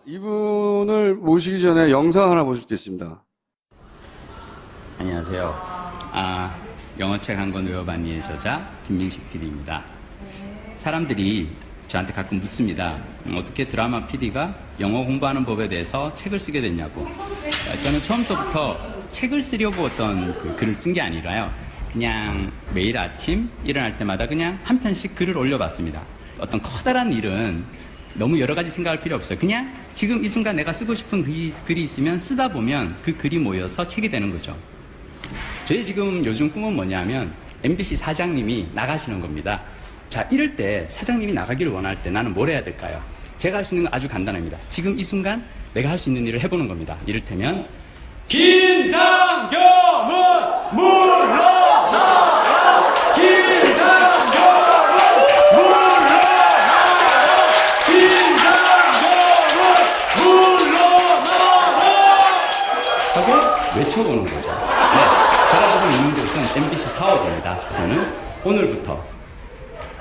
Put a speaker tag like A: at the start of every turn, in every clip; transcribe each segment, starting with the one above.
A: 이분을 모시기 전에 영상 하나 보시겠습니다.
B: 안녕하세요. 영어책 한 권 외워봤니의 저자 김민식 PD입니다. 사람들이 저한테 가끔 묻습니다. 어떻게 드라마 PD가 영어 공부하는 법에 대해서 책을 쓰게 됐냐고. 저는 처음서부터 책을 쓰려고 어떤 글을 쓴 게 아니라요. 그냥 매일 아침 일어날 때마다 그냥 한 편씩 글을 올려봤습니다. 어떤 커다란 일은 너무 여러 가지 생각할 필요 없어요. 그냥 지금 이 순간 내가 쓰고 싶은 글이 있으면 쓰다 보면 그 글이 모여서 책이 되는 거죠. 저희 지금 요즘 꿈은 뭐냐면 MBC 사장님이 나가시는 겁니다. 자, 이럴 때 사장님이 나가기를 원할 때 나는 뭘 해야 될까요? 제가 할 수 있는 건 아주 간단합니다. 지금 이 순간 내가 할 수 있는 일을 해보는 겁니다. 이를테면 김장겸은 물러나라! 김장겸은 물러나라! 김장겸은 물러나라! 하고 외쳐보는 거죠. 네, 제가 지금 있는 곳은 MBC 사옥입니다. 저는 오늘부터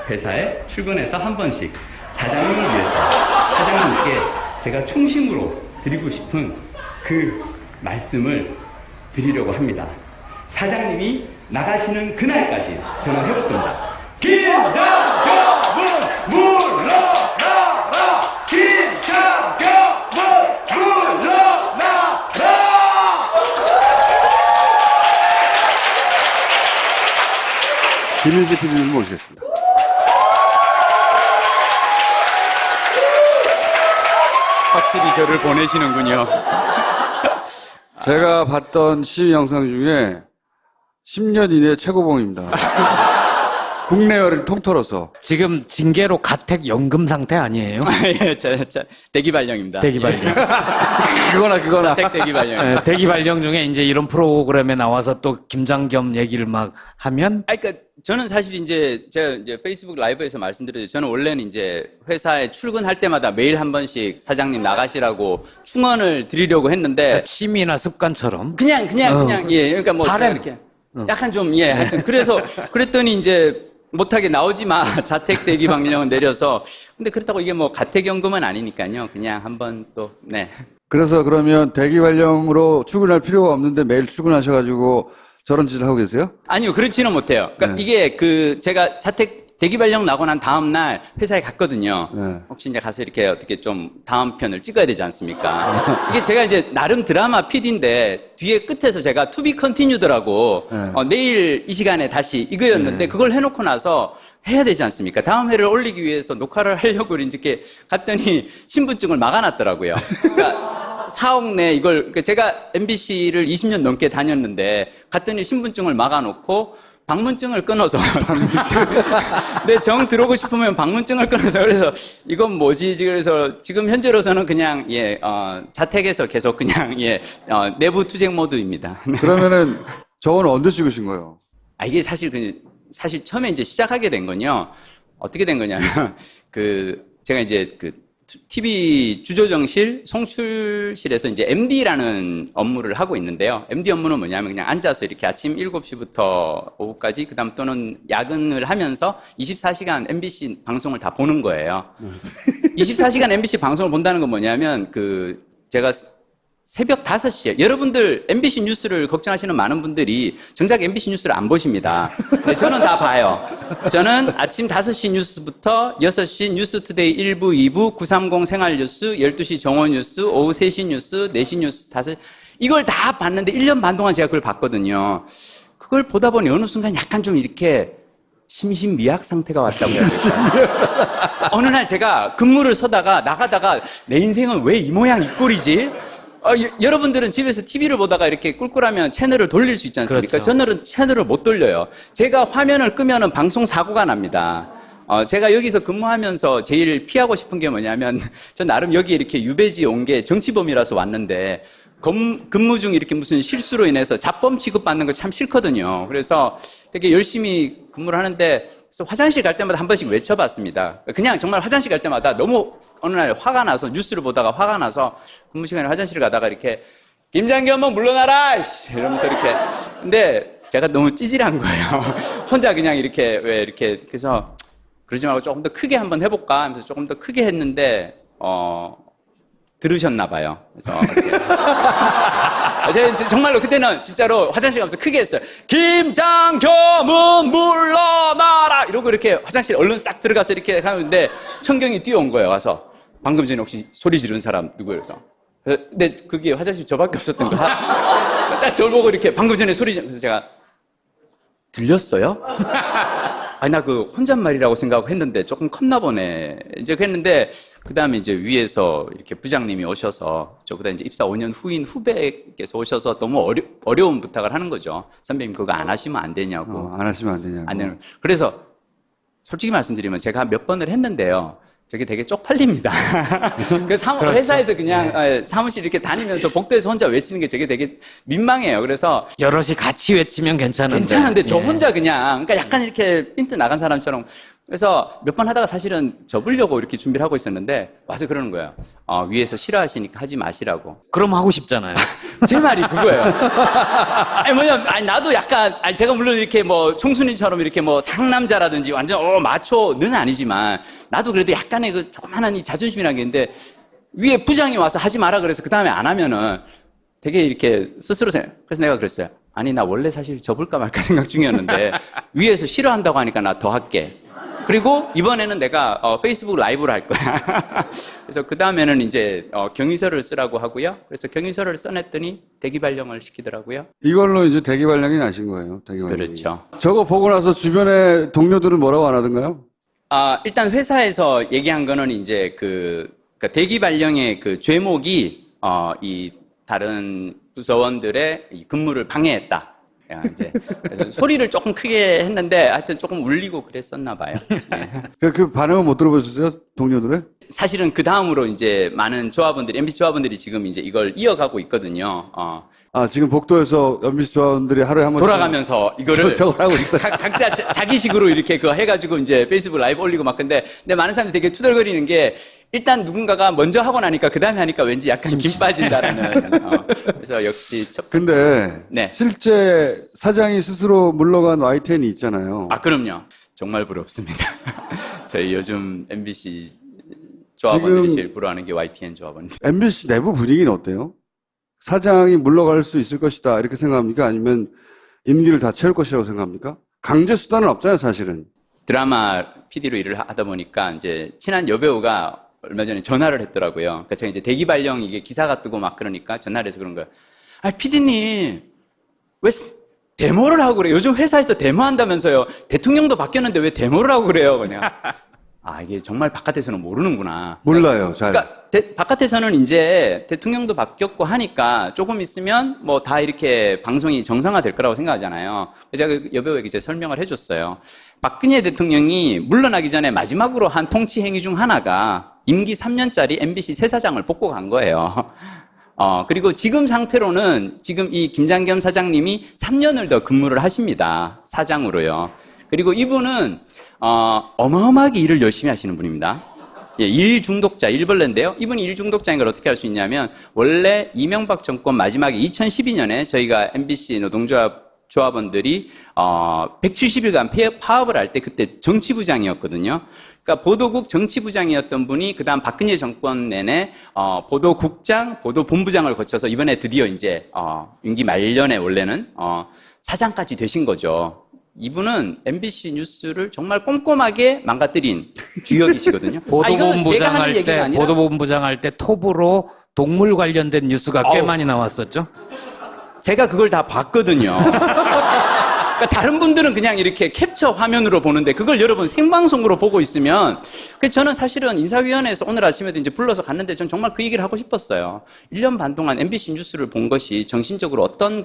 B: 회사에 출근해서 한 번씩 사장님을 위해서 사장님께 제가 충심으로 드리고 싶은 그 말씀을 드리려고 합니다. 사장님이 나가시는 그날까지 저는 해볼 겁니다. 김장겸은 물러나라! 김장겸은 물러나라!
A: 김민식 PD님 모시겠습니다.
B: 확실히 저를 보내시는군요.
A: 제가 봤던 시위 영상 중에 10년 이내 최고봉입니다. 국내열을 통틀어서.
C: 지금 징계로 가택 연금 상태 아니에요?
B: 예, 대기 발령입니다.
C: 대기 발령.
A: 그거나.
B: 자택 대기 발령.
C: 예, 대기 발령 중에 이제 이런 프로그램에 나와서 또 김장겸 얘기를 막 하면.
B: 그러니까 저는 사실 제가 페이스북 라이브에서 말씀드렸죠. 저는 원래는 회사에 출근할 때마다 매일 한 번씩 사장님 나가시라고 충원을 드리려고 했는데
C: 취미나 습관처럼.
B: 그냥 예. 그러니까 뭐 제가 이렇게 약간 좀 예. 하여튼 그래서 그랬더니 못하게 나오지 마. 자택 대기 방령은 내려서. 근데 그렇다고 이게 뭐 가택연금은 아니니까요. 그냥 한번 또, 네.
A: 그래서 그러면 대기 발령으로 출근할 필요가 없는데 매일 출근하셔가지고 저런 짓을 하고 계세요?
B: 아니요, 그렇지는 못해요. 그러니까 이게 제가 자택 대기 발령 나고 난 다음 날 회사에 갔거든요.
A: 네.
B: 혹시 가서 이렇게 어떻게 좀 다음 편을 찍어야 되지 않습니까? 이게 제가 나름 드라마 PD인데 뒤에 끝에서 제가 to be continued라고 내일 이 시간에 다시 이거였는데 그걸 해놓고 나서 해야 되지 않습니까? 다음 회를 올리기 위해서 녹화를 하려고 이렇게 갔더니 신분증을 막아놨더라고요. 그러니까 사옥 내 그러니까 제가 MBC를 20년 넘게 다녔는데 갔더니 신분증을 막아놓고 방문증을 끊어서 내 정 들어오고 싶으면 방문증을 끊어서 그래서 이건 뭐지? 그래서 지금 현재로서는 그냥 자택에서 계속 그냥 내부 투쟁 모드입니다.
A: 그러면은 저건 언제 찍으신 거예요?
B: 이게 사실 처음에 시작하게 된 건요. 어떻게 된 거냐면 제가 TV 주조정실 송출실에서 MD라는 업무를 하고 있는데요. MD 업무는 뭐냐면 그냥 앉아서 이렇게 아침 7시부터 오후까지 그다음 또는 야근을 하면서 24시간 MBC 방송을 다 보는 거예요. 24시간 MBC 방송을 본다는 건 뭐냐면 제가 새벽 5시에 여러분들 MBC 뉴스를 걱정하시는 많은 분들이 정작 MBC 뉴스를 안 보십니다. 근데 저는 다 봐요. 저는 아침 5시 뉴스부터 6시 뉴스투데이 1부, 2부, 930 생활뉴스, 12시 정오뉴스, 오후 3시 뉴스, 4시 뉴스, 5시 이걸 다 봤는데 1년 반 동안 제가 그걸 봤거든요. 그걸 보다 보니 어느 순간 약간 좀 이렇게 심신미약 상태가 왔다고 해야 될까요? 어느 날 제가 근무를 서다가 나가다가 내 인생은 왜 이 모양 이 꼴이지? 여러분들은 집에서 TV를 보다가 이렇게 꿀꿀하면 채널을 돌릴 수 있지 않습니까?
C: 그렇죠.
B: 저는 채널을 못 돌려요. 제가 화면을 끄면은 방송 사고가 납니다. 제가 여기서 근무하면서 제일 피하고 싶은 게 뭐냐면, 전 나름 여기 이렇게 유배지 온 게 정치범이라서 왔는데, 근무 중 이렇게 무슨 실수로 인해서 잡범 취급받는 거 참 싫거든요. 그래서 되게 열심히 근무를 하는데, 그래서 화장실 갈 때마다 한 번씩 외쳐봤습니다. 그냥 정말 화장실 갈 때마다 너무 어느 날 화가 나서 뉴스를 보다가 화가 나서 근무 시간에 화장실 가다가 이렇게 김장겸은 물러나라! 이러면서 이렇게. 근데 제가 너무 찌질한 거예요. 혼자 그냥 이렇게 그래서 그러지 말고 조금 더 크게 한번 해볼까 하면서 조금 더 크게 했는데 들으셨나 봐요. 그래서 이렇게. 제가 정말로 그때는 진짜로 화장실 가면서 크게 했어요. 김장겸은 물러나라! 이러고 이렇게 화장실 얼른 싹 들어가서 이렇게 하는데 청경이 뛰어온 거예요. 와서 방금 전에 혹시 소리 지른 사람 누구예요? 그래서 근데 그게 화장실 저밖에 없었던 거야. 딱 저를 보고 이렇게 방금 전에 소리 지른 그래서 제가 들렸어요? 아니 나 그 혼잣말이라고 생각하고 했는데 조금 컸나 보네. 이제 그랬는데 그 다음에 이제 위에서 이렇게 부장님이 오셔서 저보다 이제 입사 5년 후인 후배께서 오셔서 너무 어려운 부탁을 하는 거죠. 선배님 그거 안 하시면 안 되냐고.
A: 안 하시면 안 되냐고.
B: 안 되는. 그래서 솔직히 말씀드리면 제가 몇 번을 했는데요. 저게 되게 쪽팔립니다. 그
C: 그렇죠.
B: 회사에서 그냥 사무실 이렇게 다니면서 복도에서 혼자 외치는 게 되게 되게 민망해요. 그래서
C: 여럿이 같이 외치면 괜찮은데.
B: 저
C: 예.
B: 혼자 그냥 그러니까 약간 이렇게 핀트 나간 사람처럼 그래서 몇 번 하다가 사실은 접으려고 이렇게 준비를 하고 있었는데 와서 그러는 거예요. 위에서 싫어하시니까 하지 마시라고.
C: 그럼 하고 싶잖아요.
B: 제 말이 그거예요. 아니 뭐냐면 아니 나도 약간 아니 제가 물론 이렇게 뭐 총수님처럼 이렇게 뭐 상남자라든지 완전 마초는 아니지만 나도 그래도 약간의 그 조그만한 이 자존심이라는 게 있는데 위에 부장이 와서 하지 마라 그래서 그 다음에 안 하면은 되게 이렇게 스스로 생각. 그래서 내가 그랬어요. 아니 나 원래 사실 접을까 말까 생각 중이었는데 위에서 싫어한다고 하니까 나 더 할게. 그리고 이번에는 내가 페이스북 라이브를 할 거야. 그래서 그 다음에는 이제 경위서를 쓰라고 하고요. 그래서 경위서를 써냈더니 대기 발령을 시키더라고요.
A: 이걸로 이제 대기 발령이 나신 거예요. 대기 발령이.
B: 그렇죠.
A: 저거 보고 나서 주변에 동료들은 뭐라고 안 하던가요?
B: 일단 회사에서 얘기한 거는 이제 그러니까 대기 발령의 그 죄목이 이 다른 부서원들의 이 근무를 방해했다. 이제 그래서 소리를 조금 크게 했는데 하여튼 조금 울리고 그랬었나 봐요. 네.
A: 그 반응은 못 들어보셨어요? 동료들의?
B: 사실은 그 다음으로 이제 많은 조합원들이 MBC 조합원들이 지금 이제 이걸 이어가고 있거든요.
A: 지금 복도에서 MBC 조합원들이 하루에 한 번씩
B: 돌아가면서 이거를
A: 저걸 하고 있어요.
B: 각자 자기식으로 이렇게 그거 해가지고 이제 페이스북 라이브 올리고 막 근데 많은 사람들이 되게 투덜거리는 게 일단 누군가가 먼저 하고 나니까 그 다음에 하니까 왠지 약간 김 빠진다라는. 그래서 역시
A: 근데
B: 네.
A: 실제 사장이 스스로 물러간 YTN이 있잖아요.
B: 그럼요. 정말 부럽습니다. 저희 요즘 MBC 조합원들이 제일 부러워하는 게 YTN 조합원들.
A: MBC 내부 분위기는 어때요? 사장이 물러갈 수 있을 것이다 이렇게 생각합니까? 아니면 임기를 다 채울 것이라고 생각합니까? 강제 수단은 없잖아요, 사실은.
B: 드라마 PD로 일을 하다 보니까 이제 친한 여배우가 얼마 전에 전화를 했더라고요. 그러니까 제가 이제 대기 발령 이게 기사가 뜨고 막 그러니까 전화를 해서 그런 거예요. PD님 왜 데모를 하고 그래요? 요즘 회사에서 데모한다면서요. 대통령도 바뀌었는데 왜 데모를 하고 그래요? 그냥 이게 정말 바깥에서는 모르는구나.
A: 몰라요, 잘.
B: 그러니까 바깥에서는 이제 대통령도 바뀌었고 하니까 조금 있으면 뭐 다 이렇게 방송이 정상화될 거라고 생각하잖아요. 제가 그 여배우에게 이제 설명을 해줬어요. 박근혜 대통령이 물러나기 전에 마지막으로 한 통치 행위 중 하나가 임기 3년짜리 MBC 새 사장을 뽑고 간 거예요. 그리고 지금 상태로는 지금 이 김장겸 사장님이 3년을 더 근무를 하십니다. 사장으로요. 그리고 이분은 어마어마하게 일을 열심히 하시는 분입니다. 예, 일 중독자, 일벌레인데요. 이분이 일 중독자인 걸 어떻게 알 수 있냐면 원래 이명박 정권 마지막에 2012년에 저희가 MBC 조합원들이 170일간 파업을 할 때 그때 정치부장이었거든요. 그러니까 보도국 정치부장이었던 분이 그다음 박근혜 정권 내내 보도국장, 보도본부장을 거쳐서 이번에 드디어 이제 임기 말년에 원래는 사장까지 되신 거죠. 이분은 MBC 뉴스를 정말 꼼꼼하게 망가뜨린 주역이시거든요.
C: 보도본부장 할 때 톱으로 동물 관련된 뉴스가 꽤 많이 나왔었죠.
B: 제가 그걸 다 봤거든요. 그러니까 다른 분들은 그냥 이렇게 캡처 화면으로 보는데 그걸 여러분 생방송으로 보고 있으면 저는 사실은 인사위원회에서 오늘 아침에도 이제 불러서 갔는데 전 정말 그 얘기를 하고 싶었어요. 1년 반 동안 MBC 뉴스를 본 것이 정신적으로 어떤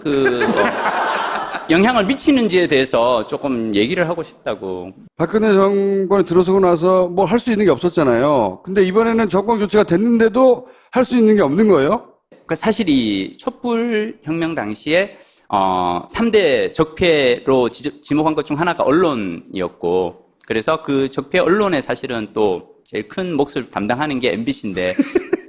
B: 영향을 미치는지에 대해서 조금 얘기를 하고 싶다고.
A: 박근혜 정권이 들어서고 나서 뭐 할 수 있는 게 없었잖아요. 근데 이번에는 정권 교체가 됐는데도 할 수 있는 게 없는 거예요?
B: 그러니까 사실 이 촛불 혁명 당시에 3대 적폐로 지목한 것 중 하나가 언론이었고 그래서 그 적폐 언론에 사실은 또 제일 큰 몫을 담당하는 게 MBC인데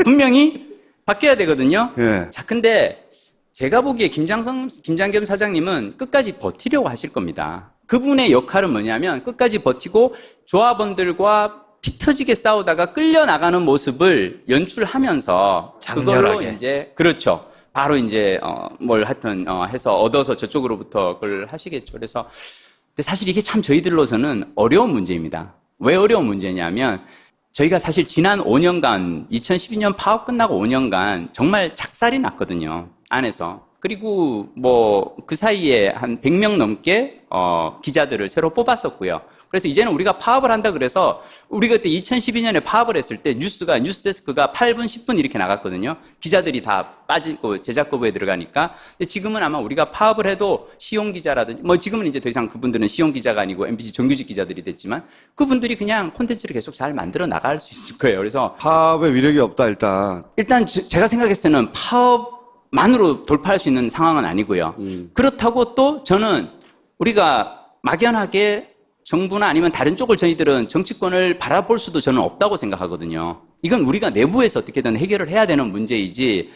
B: 분명히 바뀌어야 되거든요.
A: 예.
B: 자, 근데 제가 보기에 김장겸 사장님은 끝까지 버티려고 하실 겁니다. 그분의 역할은 뭐냐면 끝까지 버티고 조합원들과 피 터지게 싸우다가 끌려나가는 모습을 연출하면서 그걸로
C: 장렬하게.
B: 이제 그렇죠. 바로 이제 뭘 하여튼 해서 얻어서 저쪽으로부터 그걸 하시겠죠. 그래서 근데 사실 이게 참 저희들로서는 어려운 문제입니다. 왜 어려운 문제냐면 저희가 사실 지난 5년간 2012년 파업 끝나고 5년간 정말 작살이 났거든요. 안에서. 그리고 뭐 그 사이에 한 100명 넘게 기자들을 새로 뽑았었고요. 그래서 이제는 우리가 파업을 한다 그래서 우리가 그때 2012년에 파업을 했을 때 뉴스데스크가 8분, 10분 이렇게 나갔거든요. 기자들이 다 빠지고 제작 거부에 들어가니까. 근데 지금은 아마 우리가 파업을 해도 시용 기자라든지 뭐 지금은 이제 더 이상 그분들은 시용 기자가 아니고 MBC 정규직 기자들이 됐지만 그분들이 그냥 콘텐츠를 계속 잘 만들어 나갈 수 있을 거예요. 그래서
A: 파업의 위력이 없다
B: 일단 제가 생각했을 때는 파업만으로 돌파할 수 있는 상황은 아니고요. 그렇다고 또 저는 우리가 막연하게 정부나 아니면 다른 쪽을 저희들은 정치권을 바라볼 수도 저는 없다고 생각하거든요. 이건 우리가 내부에서 어떻게든 해결을 해야 되는 문제이지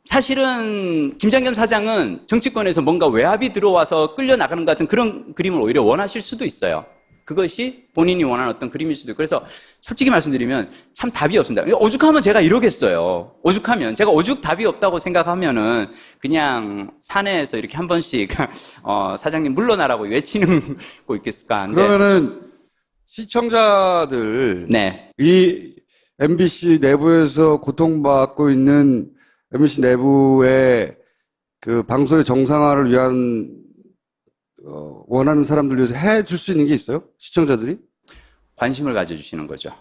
B: 사실은 김장겸 사장은 정치권에서 뭔가 외압이 들어와서 끌려나가는 것 같은 그런 그림을 오히려 원하실 수도 있어요. 그것이 본인이 원하는 어떤 그림일 수도 있고 그래서 솔직히 말씀드리면 참 답이 없습니다. 오죽하면 제가 이러겠어요. 오죽하면 제가 오죽 답이 없다고 생각하면은 그냥 사내에서 이렇게 한 번씩 사장님 물러나라고 외치는 거 있겠을까? 근데
A: 그러면은 시청자들
B: 네.
A: 이 MBC 내부에서 고통받고 있는 MBC 내부의 그 방송의 정상화를 위한 원하는 사람들 위해서 해줄 수 있는 게 있어요? 시청자들이?
B: 관심을 가져주시는 거죠.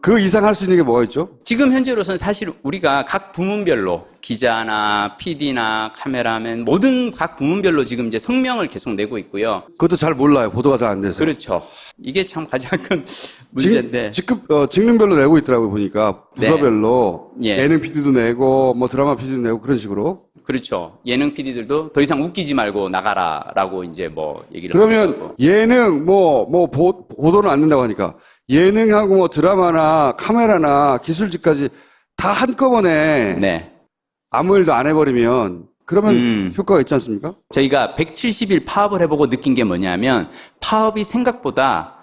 A: 그 이상 할 수 있는 게 뭐가 있죠?
B: 지금 현재로서는 사실 우리가 각 부문별로 기자나 PD나 카메라맨 모든 각 부문별로 지금 이제 성명을 계속 내고 있고요.
A: 그것도 잘 몰라요. 보도가 잘 안 돼서.
B: 그렇죠. 이게 참 가장 큰 문제인데.
A: 직능별로 내고 있더라고요, 보니까. 부서별로.
B: 네. 예.
A: 예능 PD도 내고, 뭐 드라마 PD도 내고, 그런 식으로.
B: 그렇죠. 예능 PD들도 더 이상 웃기지 말고 나가라라고 이제 뭐 얘기를
A: 그러면
B: 하고.
A: 예능, 보도는 안 된다고 하니까. 예능하고 뭐 드라마나 카메라나 기술직까지 다 한꺼번에.
B: 네.
A: 아무 일도 안 해버리면, 그러면 효과가 있지 않습니까?
B: 저희가 170일 파업을 해보고 느낀 게 뭐냐면 파업이 생각보다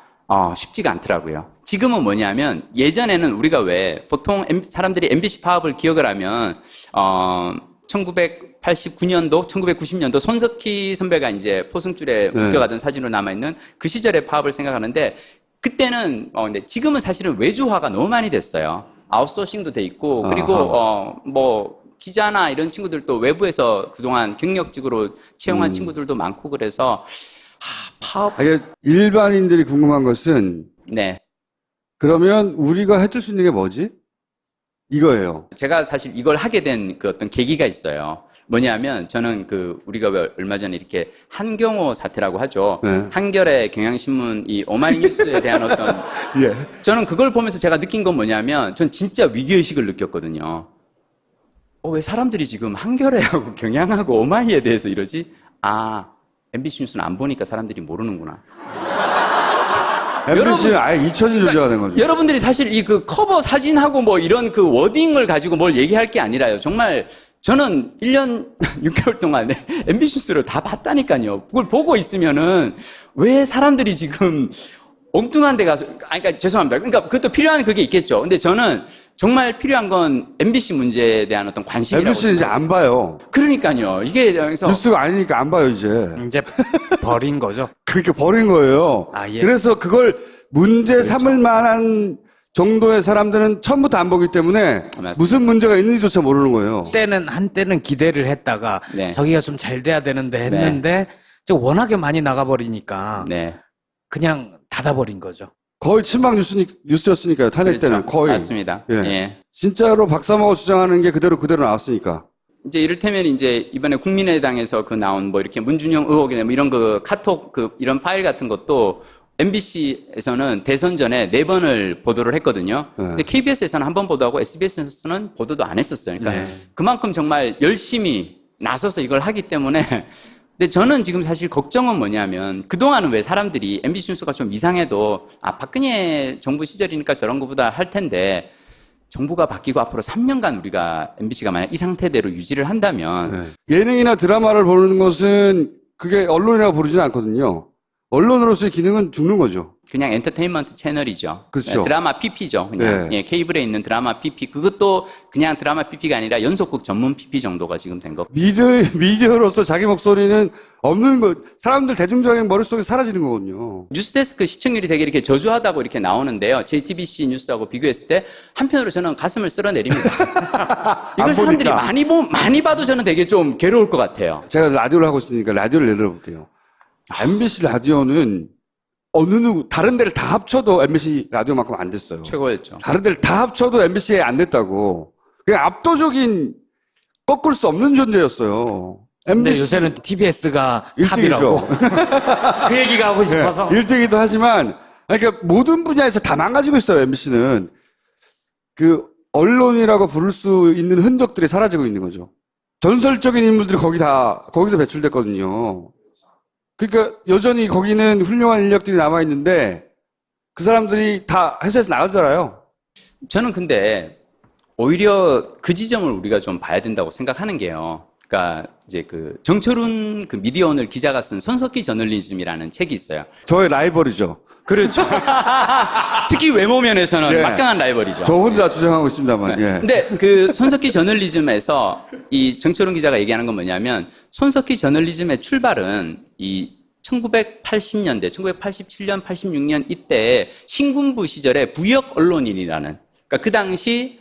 B: 쉽지가 않더라고요. 지금은 뭐냐면 예전에는 우리가 왜 보통 사람들이 MBC 파업을 기억을 하면 1989년도, 1990년도 손석희 선배가 이제 포승줄에 묶여가던 사진으로 남아있는 그 시절의 파업을 생각하는데 그때는 근데 지금은 사실은 외주화가 너무 많이 됐어요. 아웃소싱도 돼 있고 그리고 뭐 기자나 이런 친구들도 외부에서 그동안 경력직으로 채용한 친구들도 많고 그래서 파업.
A: 이게 일반인들이 궁금한 것은
B: 네.
A: 그러면 우리가 해줄 수 있는 게 뭐지? 이거예요.
B: 제가 사실 이걸 하게 된 그 어떤 계기가 있어요. 뭐냐면 저는 우리가 왜 얼마 전에 이렇게 한경호 사태라고 하죠.
A: 네.
B: 한겨레 경향신문 이 오마이뉴스에 대한 어떤
A: 예.
B: 저는 그걸 보면서 제가 느낀 건 뭐냐면 전 진짜 위기의식을 느꼈거든요. 왜 사람들이 지금 한겨레하고 경향하고 오마이에 대해서 이러지? MBC 뉴스는 안 보니까 사람들이 모르는구나.
A: MBC는 아예 잊혀진 존재가 된 거죠.
B: 여러분들이 사실 이 커버 사진하고 뭐 이런 워딩을 가지고 뭘 얘기할 게 아니라요. 정말 저는 1년 6개월 동안 MBC 뉴스를 다 봤다니까요. 그걸 보고 있으면은 왜 사람들이 지금 엉뚱한 데 가서, 그러니까 죄송합니다. 그러니까 그것도 필요한 그게 있겠죠. 근데 저는 정말 필요한 건 MBC 문제에 대한 어떤 관심이라고.
A: MBC는 이제 안 봐요.
B: 그러니까요. 이게 그래서
A: 뉴스가 아니니까 안 봐요, 이제.
C: 이제 버린 거죠.
A: 그렇게 버린 거예요.
C: 예.
A: 그래서 그걸 문제 삼을 만한 정도의 사람들은 처음부터 안 보기 때문에
B: 맞습니다.
A: 무슨 문제가 있는지조차 모르는 거예요.
C: 한때는 기대를 했다가
B: 네.
C: 저기가 좀 잘 돼야 되는데 했는데 워낙에 많이 나가버리니까
B: 네.
C: 그냥 닫아버린 거죠.
A: 거의 친박 뉴스였으니까요. 탄핵
B: 그렇죠.
A: 때는 거의.
B: 맞습니다.
A: 예.
B: 예.
A: 진짜로 박사모가 주장하는 게 그대로 나왔으니까.
B: 이제 이를테면 이제 이번에 국민의당에서 나온 뭐 이렇게 문준영 의혹이나 뭐 이런 카톡 이런 파일 같은 것도 MBC에서는 대선 전에 4번을 보도를 했거든요.
A: 네.
B: 근데 KBS에서는 한 번 보도하고 SBS에서는 보도도 안 했었어요. 그러니까
C: 네.
B: 그만큼 정말 열심히 나서서 이걸 하기 때문에 근데 저는 지금 사실 걱정은 뭐냐면 그동안은 왜 사람들이 MBC 뉴스가 좀 이상해도 박근혜 정부 시절이니까 저런 거보다 할 텐데 정부가 바뀌고 앞으로 3년간 우리가 MBC가 만약 이 상태대로 유지를 한다면
A: 예능이나 드라마를 보는 것은 그게 언론이라고 부르지는 않거든요. 언론으로서의 기능은 죽는 거죠.
B: 그냥 엔터테인먼트 채널이죠.
A: 그렇죠.
B: 드라마 PP죠. 그냥
A: 네.
B: 예, 케이블에 있는 드라마 PP. 그것도 그냥 드라마 PP가 아니라 연속극 전문 PP 정도가 지금 된 거.
A: 미디어로서 자기 목소리는 없는 거, 사람들 대중적인 머릿속에 사라지는 거거든요.
B: 뉴스데스크 시청률이 되게 이렇게 저조하다고 이렇게 나오는데요. JTBC 뉴스하고 비교했을 때 한편으로 저는 가슴을 쓸어내립니다. 이걸 사람들이 많이 봐도 저는 되게 좀 괴로울 것 같아요.
A: 제가 라디오를 하고 있으니까 라디오를 예를 들어볼게요. MBC 라디오는 다른 데를 다 합쳐도 MBC 라디오만큼 안 됐어요.
B: 최고였죠.
A: 다른 데를 다 합쳐도 MBC에 안 됐다고. 그냥 압도적인 꺾을 수 없는 존재였어요.
C: 근데 요새는 TBS가
A: 1등이죠.
C: 탑이라고. 그 얘기가 하고 싶어서.
A: 1등이기도 하지만, 그러니까 모든 분야에서 다 망가지고 있어요, MBC는. 그, 언론이라고 부를 수 있는 흔적들이 사라지고 있는 거죠. 전설적인 인물들이 거기서 배출됐거든요. 그러니까 여전히 거기는 훌륭한 인력들이 남아있는데, 그 사람들이 다 회사에서 나가잖아요.
B: 저는 근데 오히려 그 지점을 우리가 좀 봐야 된다고 생각하는 게요. 그러니까 이제 그 정철훈 그 미디어오늘 기자가 쓴 손석희 저널리즘이라는 책이 있어요.
A: 저의 라이벌이죠.
B: 그렇죠. 특히 외모 면에서는
A: 예.
B: 막강한 라이벌이죠.
A: 저 혼자 주장하고 있습니다만, 예.
B: 근데 그 손석희 저널리즘에서 이 정철훈 기자가 얘기하는 건 뭐냐면 손석희 저널리즘의 출발은 이 1980년대, 1987년, 86년 이때 신군부 시절에 부역 언론인이라는, 그러니까 그 당시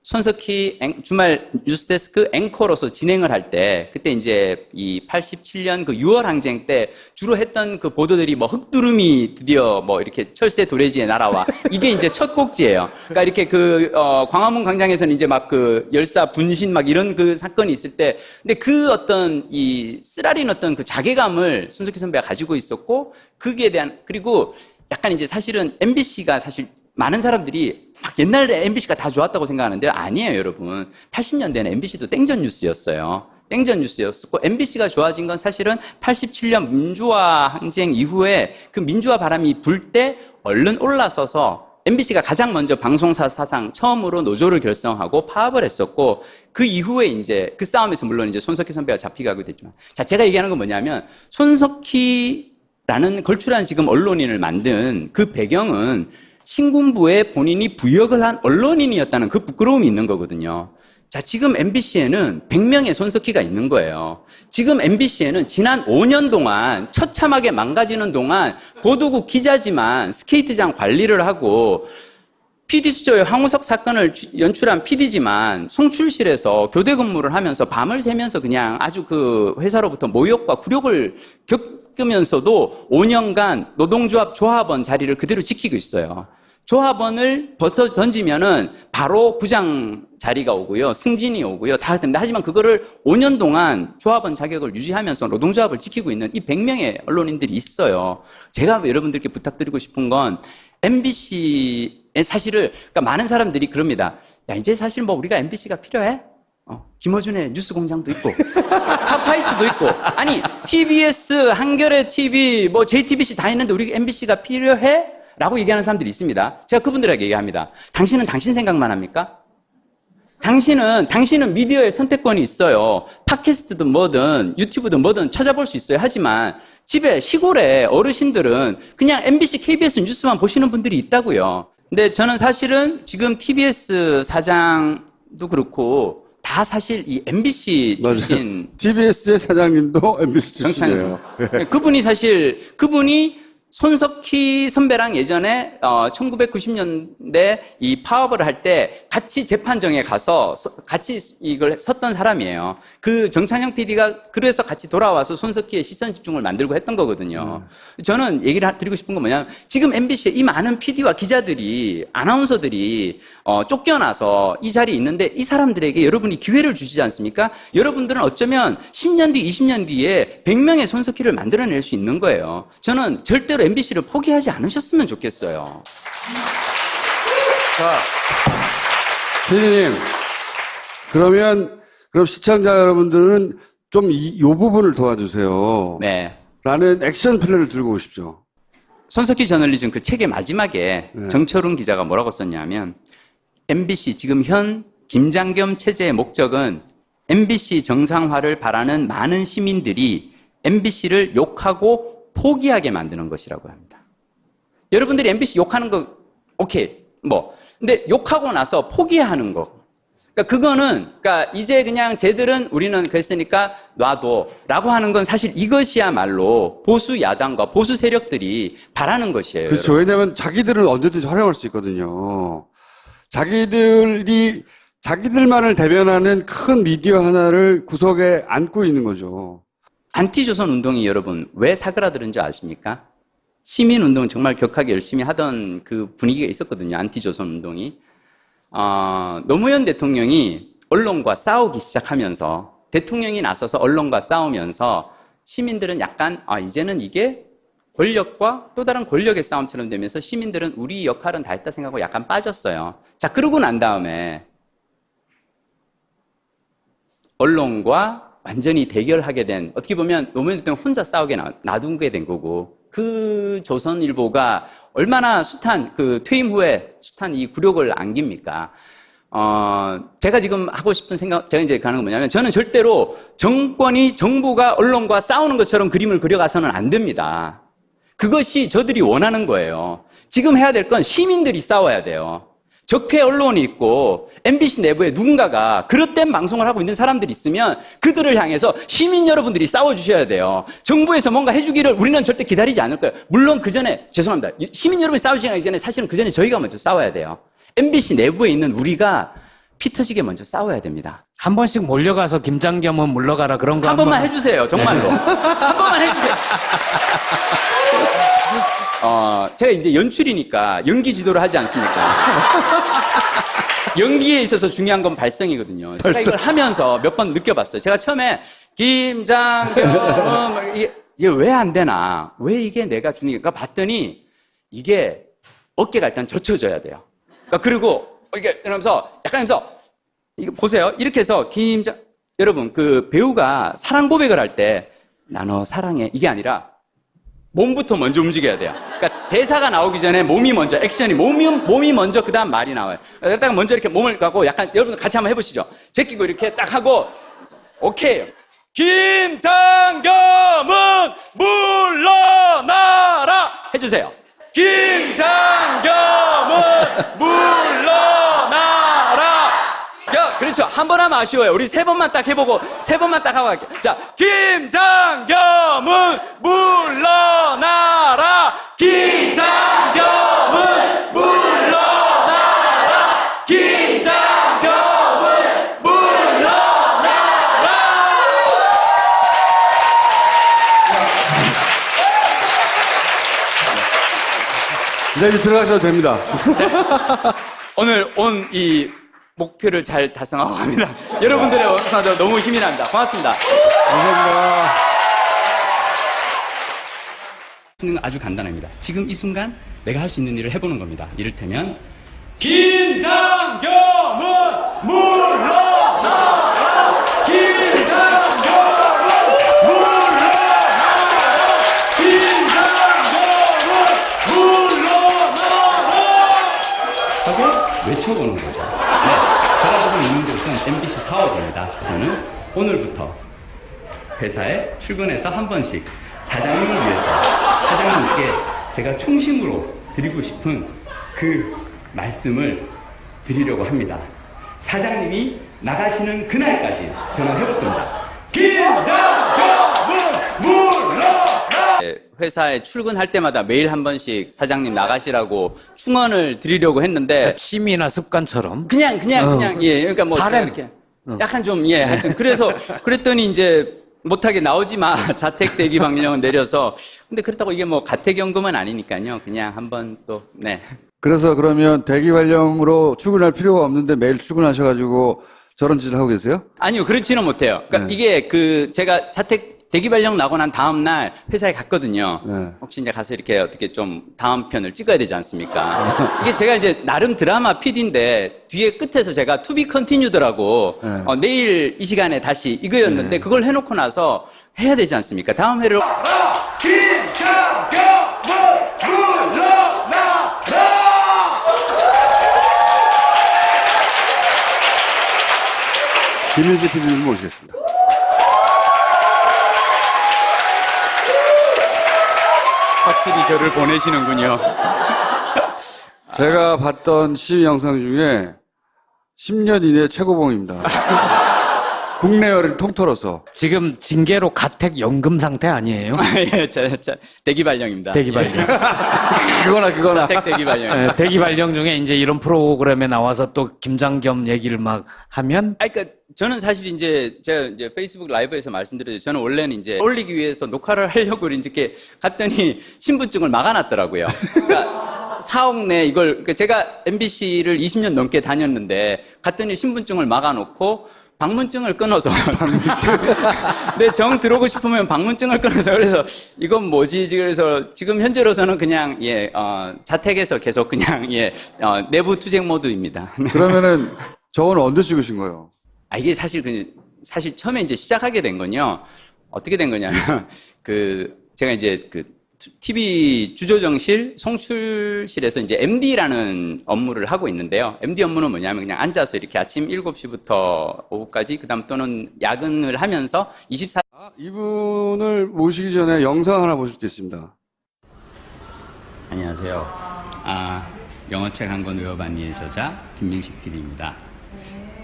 B: 손석희 주말 뉴스데스크 앵커로서 진행을 할 때, 그때 이제 이 87년 그 6월 항쟁 때 주로 했던 그 보도들이 뭐 흑두름이 드디어 뭐 이렇게 철새 도래지에 날아와. 이게 이제 첫 곡지예요. 그러니까 이렇게 광화문 광장에서는 이제 막 그 열사 분신 막 이런 그 사건이 있을 때, 근데 그 어떤 이 쓰라린 어떤 그 자괴감을 손석희 선배가 가지고 있었고, 거기에 대한, 그리고 약간 이제 사실은 MBC가 사실 많은 사람들이 막 옛날에 MBC가 다 좋았다고 생각하는데 아니에요, 여러분. 80년대는 MBC도 땡전 뉴스였어요. 땡전 뉴스였었고 MBC가 좋아진 건 사실은 87년 민주화 항쟁 이후에 그 민주화 바람이 불 때 얼른 올라서서 MBC가 가장 먼저 방송사 사상 처음으로 노조를 결성하고 파업을 했었고 그 이후에 이제 그 싸움에서 물론 이제 손석희 선배가 잡히게 됐지만 자, 제가 얘기하는 건 뭐냐면 손석희라는 걸출한 지금 언론인을 만든 그 배경은 신군부에 본인이 부역을 한 언론인이었다는 그 부끄러움이 있는 거거든요. 자, 지금 MBC에는 100명의 손석희가 있는 거예요. 지금 MBC에는 지난 5년 동안 처참하게 망가지는 동안 보도국 기자지만 스케이트장 관리를 하고 PD 수조의 황우석 사건을 연출한 PD지만 송출실에서 교대 근무를 하면서 밤을 새면서 그냥 아주 그 회사로부터 모욕과 굴욕을 겪으면서도 5년간 노동조합 조합원 자리를 그대로 지키고 있어요. 조합원을 벗어 던지면은 바로 부장 자리가 오고요. 승진이 오고요. 다 됩니다. 하지만 그거를 5년 동안 조합원 자격을 유지하면서 노동조합을 지키고 있는 이 100명의 언론인들이 있어요. 제가 여러분들께 부탁드리고 싶은 건 MBC의 사실을, 그러니까 많은 사람들이 그럽니다. 야, 이제 사실 뭐 우리가 MBC가 필요해? 김어준의 뉴스 공장도 있고, 타파이스도 있고, 아니, TBS, 한겨레 TV, 뭐 JTBC 다 있는데 우리 MBC가 필요해? 라고 얘기하는 사람들이 있습니다. 제가 그분들에게 얘기합니다. 당신은 당신 생각만 합니까? 당신은 미디어의 선택권이 있어요. 팟캐스트든 뭐든 유튜브든 뭐든 찾아볼 수 있어요. 하지만 집에 시골에 어르신들은 그냥 MBC, KBS 뉴스만 보시는 분들이 있다고요. 근데 저는 사실은 지금 TBS 사장도 그렇고 다 사실 이 MBC 출신.
A: TBS의 사장님도 MBC 출신이에요.
B: 그분이 손석희 선배랑 예전에 1990년대 이 파업을 할 때 같이 재판정에 가서 같이 이걸 섰던 사람이에요. 그 정찬영 PD가 그래서 같이 돌아와서 손석희의 시선 집중을 만들고 했던 거거든요. 저는 얘기를 드리고 싶은 건 뭐냐면 지금 MBC에 이 많은 PD와 기자들이 아나운서들이 쫓겨나서 이 자리에 있는데 이 사람들에게 여러분이 기회를 주시지 않습니까? 여러분들은 어쩌면 10년 뒤, 20년 뒤에 100명의 손석희를 만들어낼 수 있는 거예요. 저는 절대로 MBC를 포기하지 않으셨으면 좋겠어요.
A: 자, 피디님, 그럼 시청자 여러분들은 좀 이 부분을 도와주세요.
B: 네.
A: 라는 액션 플랜을 들고 오십시오.
B: 손석희 저널리즘 그 책의 마지막에
A: 네.
B: 정철훈 기자가 뭐라고 썼냐면 MBC 지금 현 김장겸 체제의 목적은 MBC 정상화를 바라는 많은 시민들이 MBC를 욕하고 포기하게 만드는 것이라고 합니다. 여러분들이 MBC 욕하는 거 오케이 근데 욕하고 나서 포기하는 거, 그러니까 그거는 그러니까 이제 그냥 쟤들은 우리는 그랬으니까 놔둬라고 하는 건 사실 이것이야말로 보수 야당과 보수 세력들이 바라는 것이에요.
A: 그렇죠.
B: 여러분.
A: 왜냐하면 자기들은 언제든지 활용할 수 있거든요. 자기들만을 대변하는 큰 미디어 하나를 구석에 안고 있는 거죠.
B: 안티조선 운동이 여러분 왜 사그라드는 줄 아십니까? 시민운동 정말 격하게 열심히 하던 그 분위기가 있었거든요. 안티조선 운동이. 노무현 대통령이 언론과 싸우기 시작하면서 대통령이 나서서 언론과 싸우면서 시민들은 약간 이제는 이게 권력과 또 다른 권력의 싸움처럼 되면서 시민들은 우리 역할은 다 했다 생각하고 약간 빠졌어요. 자, 그러고 난 다음에 언론과 완전히 대결하게 된, 어떻게 보면 노무현 대통령 혼자 싸우게 놔두게 된 거고, 그 조선일보가 얼마나 퇴임 후에 숱한 이 굴욕을 안깁니까? 제가 지금 하고 싶은 생각, 제가 이제 가는 건 뭐냐면, 저는 절대로 정부가 언론과 싸우는 것처럼 그림을 그려가서는 안 됩니다. 그것이 저들이 원하는 거예요. 지금 해야 될 건 시민들이 싸워야 돼요. 적폐 언론이 있고 MBC 내부에 누군가가 그릇된 방송을 하고 있는 사람들이 있으면 그들을 향해서 시민 여러분들이 싸워주셔야 돼요. 정부에서 뭔가 해주기를 우리는 절대 기다리지 않을 거예요. 물론 그 전에, 죄송합니다. 시민 여러분이 싸우지 전에 사실은 그 전에 저희가 먼저 싸워야 돼요. MBC 내부에 있는 우리가 피 터지게 먼저 싸워야 됩니다.
C: 한 번씩 몰려가서 김장겸은 물러가라 그런 거
B: 한 번만 해주세요. 정말로. 한 번만 해주세요. 제가 이제 연출이니까 연기 지도를 하지 않습니까? 연기에 있어서 중요한 건 발성이거든요. 제가 이걸 하면서 몇 번 느껴봤어요. 제가 처음에 김장겸 이게 왜 안 되나? 왜 이게 내가 주니까 봤더니 이게 어깨가 일단 젖혀져야 돼요. 그러니까 그리고 이게 이러면서 약간 하면서 이거 보세요. 이렇게 해서 여러분 그 배우가 사랑 고백을 할 때 나 너 사랑해 이게 아니라 몸부터 먼저 움직여야 돼요. 그러니까 대사가 나오기 전에 몸이 먼저, 액션이 몸이 먼저 그 다음 말이 나와요. 일단 먼저 이렇게 몸을 갖고 약간 여러분들 같이 한번 해보시죠. 제끼고 이렇게 딱 하고 오케이. 김장겸은 물러나라 해주세요. 김장겸은 물러나라. 그렇죠. 한 번 하면 아쉬워요. 우리 세 번만 딱 해보고 세 번만 딱 하고 갈게요. 자, 김장겸은 물러나라. 김장겸은 물러나라. 김장겸은 물러나라.
A: 이제 들어가셔도 됩니다.
B: 네. 오늘 온 이 목표를 잘 달성하고 갑니다. 여러분들의 응원도 너무 힘이 납니다. 고맙습니다.
A: 감사합니다.
B: 아주 간단합니다. 지금 이 순간 내가 할 수 있는 일을 해보는 겁니다. 이를테면 김장겸은 물러나라. 김장겸은 물러나라. 김장겸은 물러나라. 하고 외쳐보는 거죠. 제가 지금 있는 곳은 MBC 사옥입니다. 저는 오늘부터 회사에 출근해서 한 번씩 사장님을 위해서 사장님께 제가 충심으로 드리고 싶은 그 말씀을 드리려고 합니다. 사장님이 나가시는 그날까지 저는 해볼 겁니다. 김장겸은 물러나! 회사에 출근할 때마다 매일 한 번씩 사장님 나가시라고 충언을 드리려고 했는데
C: 취미나 습관처럼
B: 그냥 예, 그러니까 뭐 제가 이렇게 약간 좀 하여튼 그래서 그랬더니 이제 못하게 나오지 마. 자택 대기 방령은 내려서. 근데 그렇다고 이게 뭐 가택연금은 아니니까요. 그냥 한번 또, 네.
A: 그래서 그러면 대기 발령으로 출근할 필요가 없는데 매일 출근하셔가지고 저런 짓을 하고 계세요?
B: 아니요, 그렇지는 못해요. 그러니까
A: 네.
B: 이게 제가 자택 대기 발령 나고 난 다음날 회사에 갔거든요.
A: 네.
B: 혹시 이제 가서 이렇게 어떻게 좀 다음 편을 찍어야 되지 않습니까? 이게 제가 이제 나름 드라마 PD인데 뒤에 끝에서 제가 to be continued라고
A: 네.
B: 내일 이 시간에 다시 이거였는데 그걸 해놓고 나서 해야 되지 않습니까? 다음 회를 김장겸은 물러나라.
A: 김민식 PD님 모시겠습니다.
B: 확실히 저를 보내시는군요.
A: 제가 봤던 시위 영상 중에 10년 이내 최고봉입니다. 국내열을 통틀어서.
C: 지금 징계로 가택 연금 상태 아니에요?
B: 예, 대기 발령입니다.
C: 대기 발령.
A: 그거나.
B: 자택 대기 발령.
C: 예, 대기 발령 중에 이제 이런 프로그램에 나와서 또 김장겸 얘기를 막 하면
B: 그러니까 저는 사실 이제 제가 이제 페이스북 라이브에서 말씀드렸죠. 저는 원래는 이제 올리기 위해서 녹화를 하려고 이렇게 갔더니 신분증을 막아놨더라고요. 그러니까 사옥 내 이걸 그러니까 제가 MBC를 20년 넘게 다녔는데 갔더니 신분증을 막아놓고 방문증을 끊어서 내 정 들어오고 싶으면 방문증을 끊어서 그래서 이건 뭐지? 그래서 지금 현재로서는 그냥 자택에서 계속 그냥 내부 투쟁 모드입니다.
A: 그러면은 저건 언제 찍으신 거예요?
B: 이게 사실 처음에 이제 시작하게 된 건요. 어떻게 된 거냐면 제가 이제 TV 주조정실 송출실에서 이제 MD라는 업무를 하고 있는데요. MD 업무는 뭐냐면 그냥 앉아서 이렇게 아침 7시부터 오후까지 그다음 또는 야근을 하면서 24
A: 이분을 모시기 전에 영상 하나 보시겠습니다.
B: 안녕하세요. 영어책 한 권 외워봤니의 저자 김민식 PD입니다.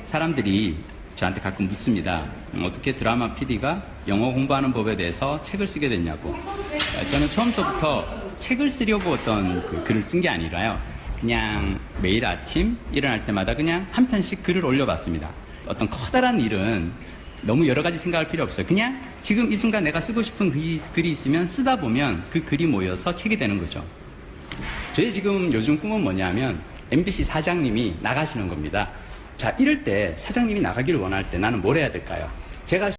B: 사람들이 저한테 가끔 묻습니다. 어떻게 드라마 PD가 영어 공부하는 법에 대해서 책을 쓰게 됐냐고. 저는 처음서부터 책을 쓰려고 어떤 글을 쓴 게 아니라요. 그냥 매일 아침 일어날 때마다 그냥 한 편씩 글을 올려봤습니다. 어떤 커다란 일은 너무 여러 가지 생각할 필요 없어요. 그냥 지금 이 순간 내가 쓰고 싶은 글이 있으면 쓰다 보면 그 글이 모여서 책이 되는 거죠. 저의 지금 요즘 꿈은 뭐냐면 MBC 사장님이 나가시는 겁니다. 자, 이럴 때 사장님이 나가기를 원할 때 나는 뭘 해야 될까요? 제가